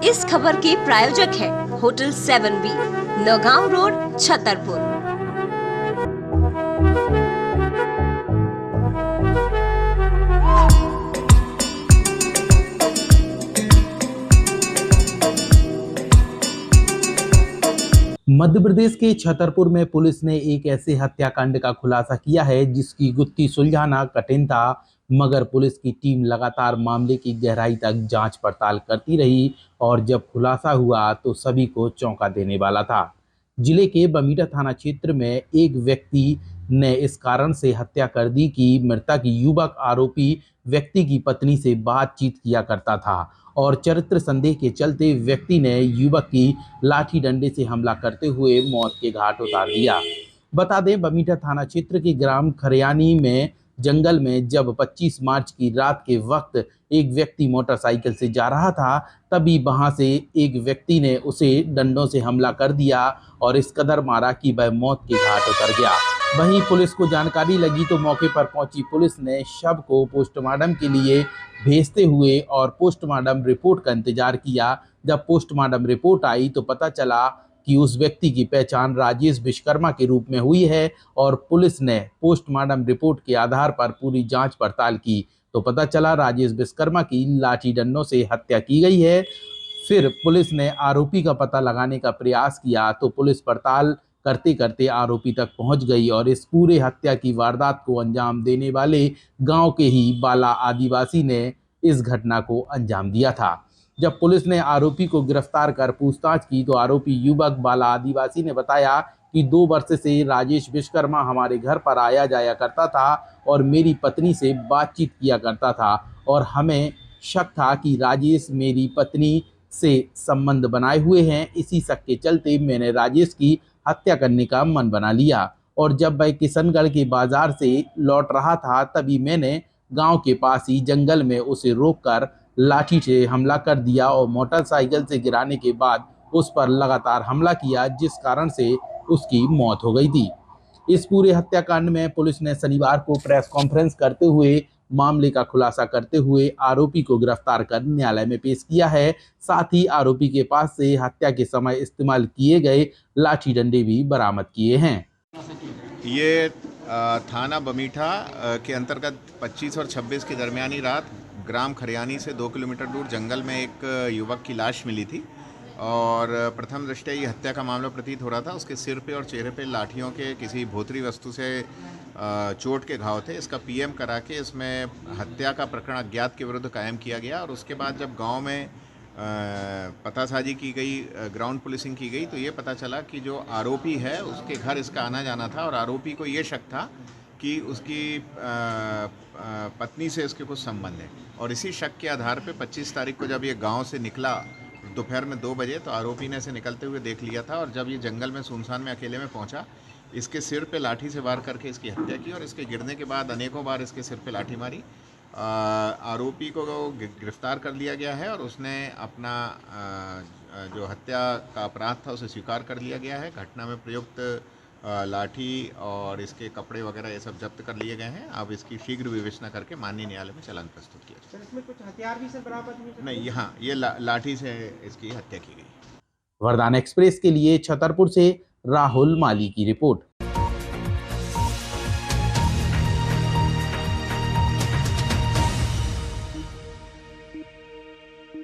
इस खबर के प्रायोजक है hotel 7B, Naugaon road, Chhatarpur. Madhya Pradesh के छतरपुर में पुलिस ने एक ऐसे हत्याकांड का खुलासा किया है जिसकी गुत्थी सुलझाना कठिन था, मगर पुलिस की टीम लगातार मामले की गहराई तक जांच पड़ताल करती रही और जब खुलासा हुआ तो सभी को चौंका देने वाला था। जिले के बमीठा थाना क्षेत्र में एक व्यक्ति ने इस कारण से हत्या कर दी कि मृतक युवक आरोपी व्यक्ति की पत्नी से बातचीत किया करता था और चरित्र संदेह के चलते व्यक्ति ने युवक की लाठी डंडे से हमला करते हुए मौत के घाट उतार दिया। बता दें, बमीठा थाना क्षेत्र के ग्राम खरियानी में जंगल में जब 25 मार्च की रात के वक्त एक व्यक्ति मोटरसाइकिल से जा रहा था, तभी वहां से एक व्यक्ति ने उसे डंडों से हमला कर दिया और इस कदर मारा कि वह मौत के घाट उतर गया। वहीं पुलिस को जानकारी लगी तो मौके पर पहुंची पुलिस ने शव को पोस्टमार्टम के लिए भेजते हुए और पोस्टमार्टम रिपोर्ट का इंतजार किया। जब पोस्टमार्टम रिपोर्ट आई तो पता चला कि उस व्यक्ति की पहचान राजेश विश्वकर्मा के रूप में हुई है और पुलिस ने पोस्टमार्टम रिपोर्ट के आधार पर पूरी जांच पड़ताल की तो पता चला राजेश विश्वकर्मा की लाठी डंडों से हत्या की गई है। फिर पुलिस ने आरोपी का पता लगाने का प्रयास किया तो पुलिस पड़ताल करते करते आरोपी तक पहुंच गई और इस पूरे हत्या की वारदात को अंजाम देने वाले गांव के ही बाला आदिवासी ने इस घटना को अंजाम दिया था। जब पुलिस ने आरोपी को गिरफ्तार कर पूछताछ की तो आरोपी युवक बाला आदिवासी ने बताया कि 2 वर्ष से राजेश विश्वकर्मा हमारे घर पर आया जाया करता था और मेरी पत्नी से बातचीत किया करता था और हमें शक था कि राजेश मेरी पत्नी से संबंध बनाए हुए हैं। इसी शक के चलते मैंने राजेश की हत्या करने का मन बना लिया और जब वह किशनगढ़ के बाजार से लौट रहा था तभी मैंने गांव के पास ही जंगल में उसे रोककर लाठी से हमला कर दिया और मोटरसाइकिल से गिराने के बाद उस पर लगातार हमला किया, जिस कारण से उसकी मौत हो गई थी। इस पूरे हत्याकांड में पुलिस ने शनिवार को प्रेस कॉन्फ्रेंस करते हुए मामले का खुलासा करते हुए आरोपी को गिरफ्तार कर न्यायालय में पेश किया है। साथ ही आरोपी के पास से हत्या के समय इस्तेमाल किए गए लाठी डंडे भी बरामद किए हैं। ये थाना बमीठा के अंतर्गत 25 और 26 की दरमियानी रात ग्राम खरियानी से 2 किलोमीटर दूर जंगल में एक युवक की लाश मिली थी और प्रथम दृष्टया ये हत्या का मामला प्रतीत हो रहा था। उसके सिर पे और चेहरे पे लाठियों के किसी भोतरी वस्तु से चोट के घाव थे। इसका पीएम करा के इसमें हत्या का प्रकरण अज्ञात के विरुद्ध कायम किया गया और उसके बाद जब गांव में पतासाजी की गई, ग्राउंड पुलिसिंग की गई तो ये पता चला कि जो आरोपी है उसके घर इसका आना जाना था और आरोपी को ये शक था कि उसकी पत्नी से इसके कुछ संबंध है और इसी शक के आधार पे 25 तारीख को जब ये गांव से निकला दोपहर में 2 बजे तो आरोपी ने इसे निकलते हुए देख लिया था और जब ये जंगल में सुनसान में अकेले में पहुंचा, इसके सिर पे लाठी से वार करके इसकी हत्या की और इसके गिरने के बाद अनेकों बार इसके सिर पे लाठी मारी। आरोपी को गिरफ्तार कर लिया गया है और उसने अपना जो हत्या का अपराध था उसे स्वीकार कर लिया गया है। घटना में प्रयुक्त लाठी और इसके कपड़े वगैरह ये सब जब्त कर लिए गए हैं। अब इसकी शीघ्र विवेचना करके माननीय न्यायालय में चालान प्रस्तुत किया जाए। इसमें कुछ हथियार भी सर बरामद हुए? नहीं, यहाँ ये लाठी से इसकी हत्या की गई। वरदान एक्सप्रेस के लिए छतरपुर से राहुल माली की रिपोर्ट।